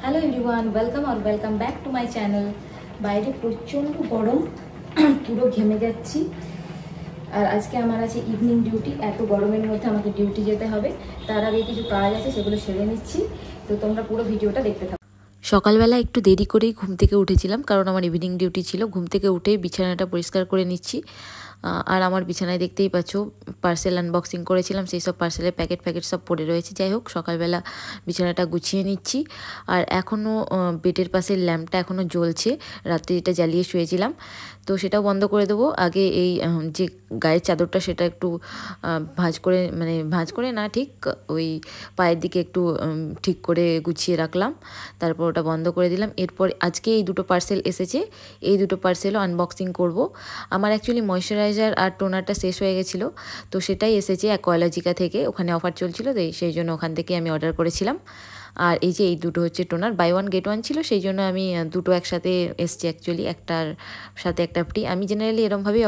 Hello everyone, welcome back to my channel. বাইরে প্রচণ্ড গরম, পুরো ঘেমে যাচ্ছি। আর আজকে আমার আছে ইভিনিং ডিউটি। এত গরমের মধ্যে আমাকে ডিউটি যেতে হবে। তার আগে কিছু কাজ আছে, সেগুলো সেরে নিচ্ছি। তো তোমরা পুরো ভিডিওটা দেখতে থাকো। সকালবেলা একটু দেরি করেই ঘুম থেকে উঠেছিলাম, কারণ আমার ইভিনিং ডিউটি ছিল। ঘুম থেকে উঠেই বিছানাটা পরিষ্কার করে নিচ্ছি। আর আমার বিছানায় দেখতেই পাচ্ছ পার্সেল আনবক্সিং করেছিলাম, সেই সব পার্সেলের প্যাকেট সব পড়ে রয়েছে। যাই হোক, সকালবেলা বিছানাটা গুছিয়ে নিচ্ছি। আর এখনও বেডের পাশের ল্যাম্পটা এখনও জ্বলছে, রাত্রে এটা জ্বালিয়ে শুয়েছিলাম, তো সেটাও বন্ধ করে দেবো। আগে এই যে গায়ের চাদরটা সেটা একটু ভাঁজ করে না, ঠিক ওই পায়ের দিকে একটু ঠিক করে গুছিয়ে রাখলাম, তারপর ওটা বন্ধ করে দিলাম। এরপর আজকে এই দুটো পার্সেল এসেছে, এই দুটো পার্সেলও আনবক্সিং করব। আমার অ্যাকচুয়ালি ময়শ্চারাইজার আর টোনারটা শেষ হয়ে গেছিলো, তো সেটাই এসেছে অ্যাকোয়ালজিকা থেকে। ওখানে অফার চলছিল, তো সেই জন্য ওখান থেকে আমি অর্ডার করেছিলাম। আর এই যে এই দুটো হচ্ছে toner, buy one get one ছিল, সেই জন্য আমি দুটো একসাথে এসছে। অ্যাকচুয়ালি একটার সাথে একটা ফ্রি। আমি জেনারেলি এরমভাবেই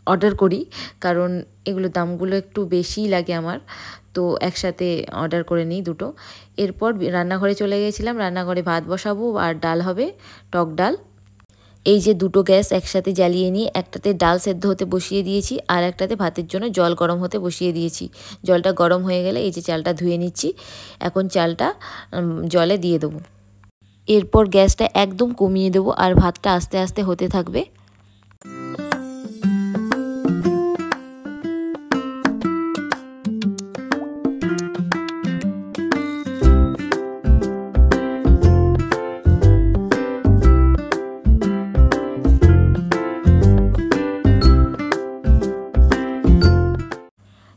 অর্ডার করি, কারণ এগুলো দামগুলো একটু বেশিই লাগে আমার, তো একসাথে অর্ডার করে নিই দুটো। এরপর রান্নাঘরে চলে গেছিলাম। রান্নাঘরে ভাত বসাবো আর ডাল হবে, টক ডাল। এই যে দুটো গ্যাস একসাথে জ্বালিয়ে নিয়ে একটাতে ডাল সেদ্ধ হতে বসিয়ে দিয়েছি, আর একটাতে ভাতের জন্য জল গরম হতে বসিয়ে দিয়েছি। জলটা গরম হয়ে গেলে এই যে চালটা ধুয়ে নিচ্ছি। এখন চালটা জলে দিয়ে দেবো। এরপর গ্যাসটা একদম কমিয়ে দেবো, আর ভাতটা আস্তে আস্তে হতে থাকবে।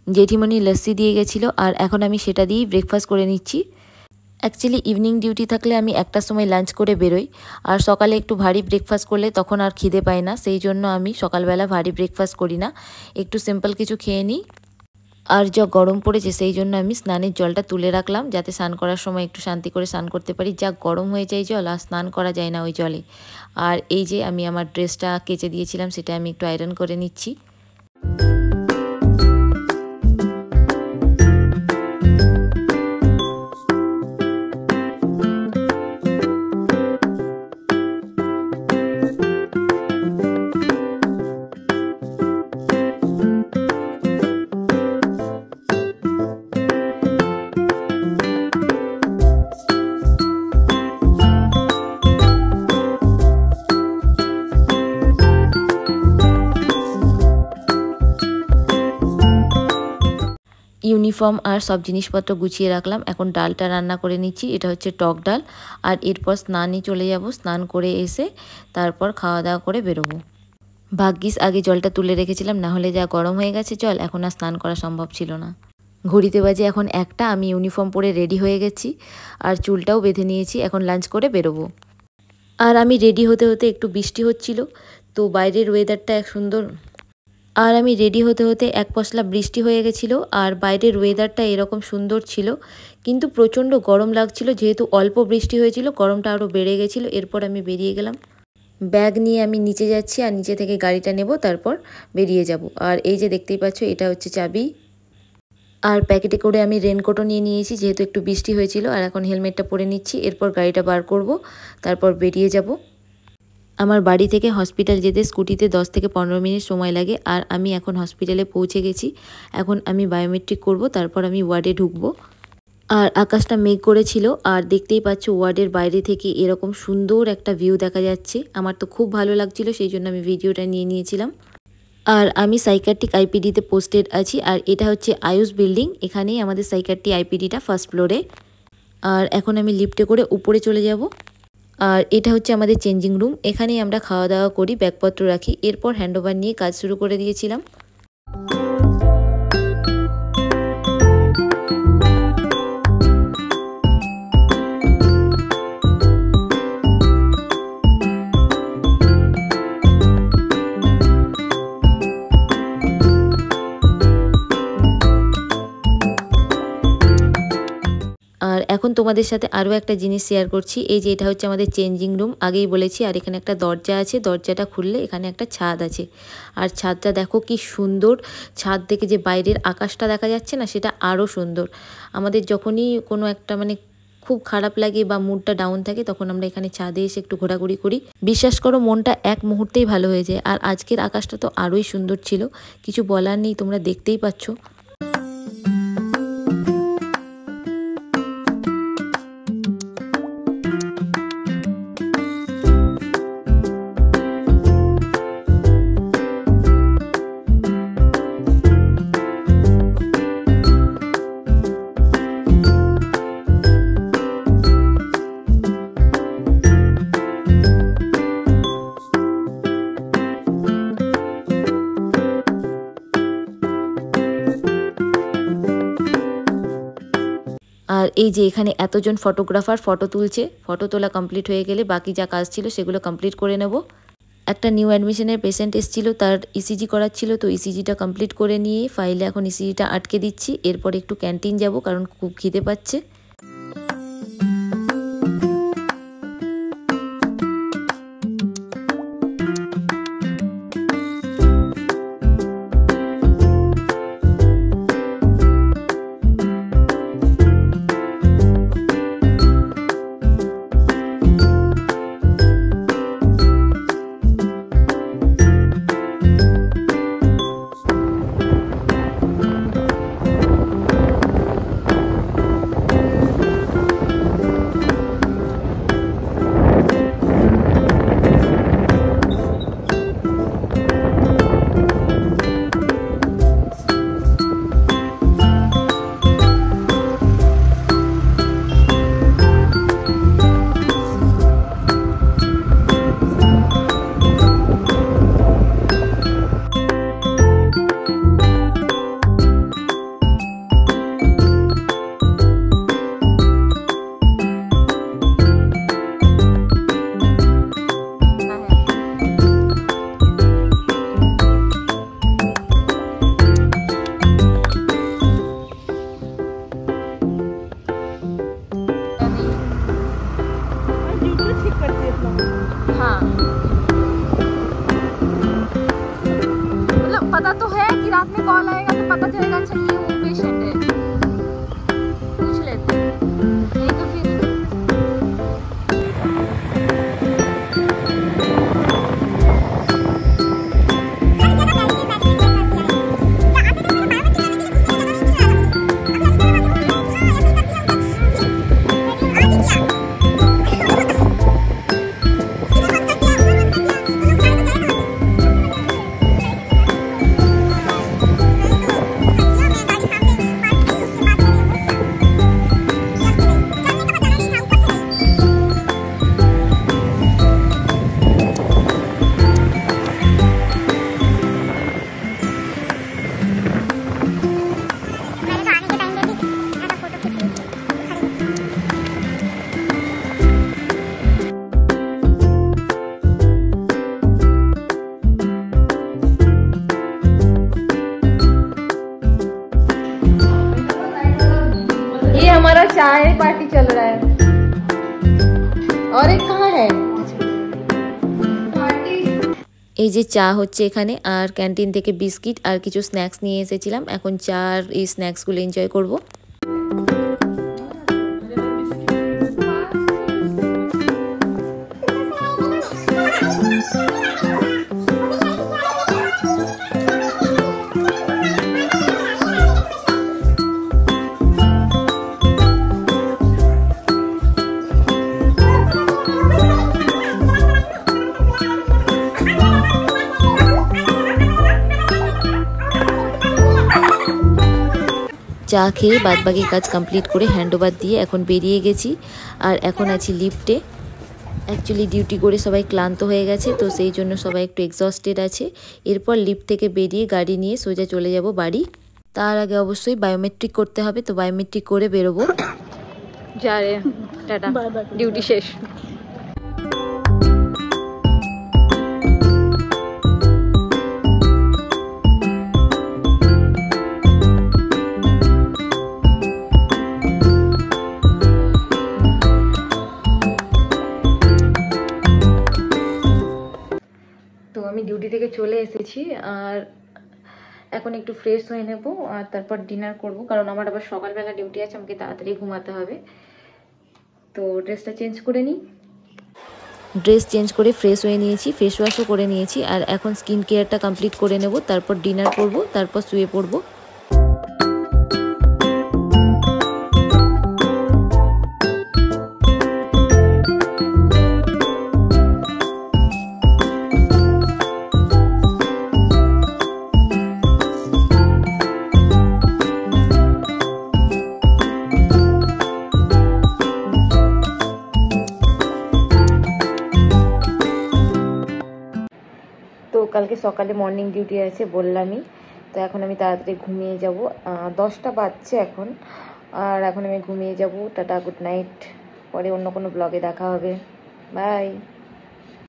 জেঠিমণি লস্যি দিয়ে গেছিলো, আর এখন আমি সেটা দিয়েই ব্রেকফাস্ট করে নিচ্ছি। অ্যাকচুয়ালি ইভিনিং ডিউটি থাকলে আমি একটার সময় লাঞ্চ করে বেরোই, আর সকালে একটু ভারী ব্রেকফাস্ট করলে তখন আর খিদে পায় না, সেই জন্য আমি সকালবেলা ভারী ব্রেকফাস্ট করি না, একটু সিম্পল কিছু খেয়ে নিই। আর যা গরম পড়েছে, সেই জন্য আমি স্নানের জলটা তুলে রাখলাম, যাতে স্নান করার সময় একটু শান্তি করে স্নান করতে পারি। যা গরম হয়ে যায় জল, আর স্নান করা যায় না ওই জলে। আর এই যে আমি আমার ড্রেসটা কেচে দিয়েছিলাম, সেটা আমি একটু আয়রন করে নিচ্ছি। ইউনিফর্ম আর সব জিনিসপত্র গুছিয়ে রাখলাম। এখন ডালটা রান্না করে নিচ্ছি, এটা হচ্ছে টক ডাল। আর এরপর স্নানে চলে যাব, স্নান করে এসে তারপর খাওয়া দাওয়া করে বেরোবো। ভাগ্যিস আগে জলটা তুলে রেখেছিলাম, না হলে যা গরম হয়ে গেছে জল, এখন আর স্নান করা সম্ভব ছিল না। ঘড়িতে বাজে এখন 1টা। আমি ইউনিফর্ম পরে রেডি হয়ে গেছি, আর চুলটাও বেঁধে নিয়েছি। এখন লাঞ্চ করে বেরোবো। আর আমি রেডি হতে হতে একটু বৃষ্টি হচ্ছিল, তো বাইরের ওয়েদারটা এক পশলা বৃষ্টি হয়ে গেছিলো, আর বাইরের ওয়েদারটা এরকম সুন্দর ছিল, কিন্তু প্রচণ্ড গরম লাগছিল। যেহেতু অল্প বৃষ্টি হয়েছিল, গরমটা আরও বেড়ে গেছিলো। এরপর আমি বেরিয়ে গেলাম। ব্যাগ নিয়ে আমি নিচে যাচ্ছি, আর নিচে থেকে গাড়িটা নেব, তারপর বেরিয়ে যাব। আর এই যে দেখতেই পাচ্ছ, এটা হচ্ছে চাবি। আর প্যাকেটে করে আমি রেনকোটও নিয়ে নিয়েছি, যেহেতু একটু বৃষ্টি হয়েছিল। আর এখন হেলমেটটা পরে নিচ্ছি। এরপর গাড়িটা বার করব, তারপর বেরিয়ে যাব। আমার বাড়ি থেকে হসপিটাল যেতে স্কুটিতে 10 থেকে 15 মিনিট সময় লাগে, আর আমি এখন হসপিটালে পৌঁছে গেছি। এখন আমি বায়োমেট্রিক করব, তারপর আমি ওয়ার্ডে ঢুকবো। আর আকাশটা মেঘ করেছিল, আর দেখতেই পাচ্ছ ওয়ার্ডের বাইরে থেকে এরকম সুন্দর একটা ভিউ দেখা যাচ্ছে। আমার তো খুব ভালো লাগছিল, সেই জন্য আমি ভিডিওটা নিয়ে নিয়েছিলাম। আর আমি সাইকিয়াট্রিক আইপিডিতে পোস্টেড আছি, আর এটা হচ্ছে আয়ুষ বিল্ডিং। এখানেই আমাদের সাইকিয়াট্রিক আইপিডিটা ফার্স্ট ফ্লোরে। আর এখন আমি লিফটে করে উপরে চলে যাব। আর এটা হচ্ছে আমাদের চেঞ্জিং রুম, এখানেই আমরা খাওয়া দাওয়া করি, ব্যাগপত্র রাখি। এরপর হ্যান্ডওভার নিয়ে কাজ শুরু করে দিয়েছিলাম। আর এখন তোমাদের সাথে আরও একটা জিনিস শেয়ার করছি। এই যে এটা হচ্ছে আমাদের চেঞ্জিং রুম, আগেই বলেছি। আর এখানে একটা দরজা আছে, দরজাটা খুললে এখানে একটা ছাদ আছে। আর ছাদটা দেখো কি সুন্দর, ছাদ থেকে যে বাইরের আকাশটা দেখা যাচ্ছে না, সেটা আরও সুন্দর। আমাদের যখনই কোনো একটা খুব খারাপ লাগে বা মুডটা ডাউন থাকে তখন আমরা এখানে ছাদে এসে একটু ঘোরাঘুরি করি। বিশ্বাস করো মনটা এক মুহূর্তেই ভালো হয়ে যায়। আর আজকের আকাশটা তো আরোই সুন্দর ছিল, কিছু বলার নেই, তোমরা দেখতেই পাচ্ছ। আর এই যে এখানে এতজন ফটোগ্রাফার ফটো তুলছে, ফটো তোলা কমপ্লিট হয়ে গেলে বাকি যা কাজ ছিল সেগুলো কমপ্লিট করে নেব। একটা নিউ অ্যাডমিশনের পেশেন্ট এসেছিল, তার ইসিজি করার ছিল, তো ইসিজিটা কমপ্লিট করে নিয়ে ফাইলে এখন ইসিজিটা আটকে দিচ্ছি। এরপর একটু ক্যান্টিন যাব কারণ খুব খিদে পাচ্ছে। हाँ, मतलब पता तो है कि रात में कॉल आएगा तो पता चलेगा अच्छा ये वो पेशेंट है, पूछ लेते हैं। नहीं तो फिर हमारा चाय पार्टी चल रहा है। और एक कहाँ है এই যে চা হচ্ছে এখানে, আর ক্যান্টিন থেকে বিস্কিট আর কিছু স্ন্যাক্স নিয়ে এসেছিলাম। এখন চা আর এই স্ন্যাক্সগুলো এনজয় করব। চা খেয়ে বাদবাকি কাজ কমপ্লিট করে হ্যান্ডওভার দিয়ে এখন বেরিয়ে গেছি। আর এখন আছি লিফটে। অ্যাকচুয়ালি ডিউটি করে সবাই ক্লান্ত হয়ে গেছে, তো সেই জন্য সবাই একটু এক্সস্টেড আছে। এরপর লিফট থেকে বেরিয়ে গাড়ি নিয়ে সোজা চলে যাব বাড়ি। তার আগে অবশ্যই বায়োমেট্রিক করতে হবে, তো বায়োমেট্রিক করে বেরোবো। যা রে, টাটা, ডিউটি শেষ। আমি ডিউটি থেকে চলে এসেছি আর এখন একটু ফ্রেশ হয়ে নেব আর তারপর ডিনার করব, কারণ আমার আবার সকালবেলা ডিউটি আছে, আমাকে তাড়াতাড়ি ঘুমাতে হবে। তো ড্রেসটা চেঞ্জ করে নিই। ড্রেস চেঞ্জ করে ফ্রেশ হয়ে নিয়েছি, ফেস ওয়াশও করে নিয়েছি, আর এখন স্কিন কেয়ারটা কমপ্লিট করে নেব, তারপর ডিনার করব, তারপর শুয়ে পড়ব। তো কালকে সকালে মর্নিং ডিউটি আছে বললামই, তো এখন আমি তাড়াতাড়ি ঘুমিয়ে যাব। 10টা বাজছে এখন, আর এখন আমি ঘুমিয়ে যাব। Tata, good night. পরে অন্য কোনো ব্লগে দেখা হবে। বাই।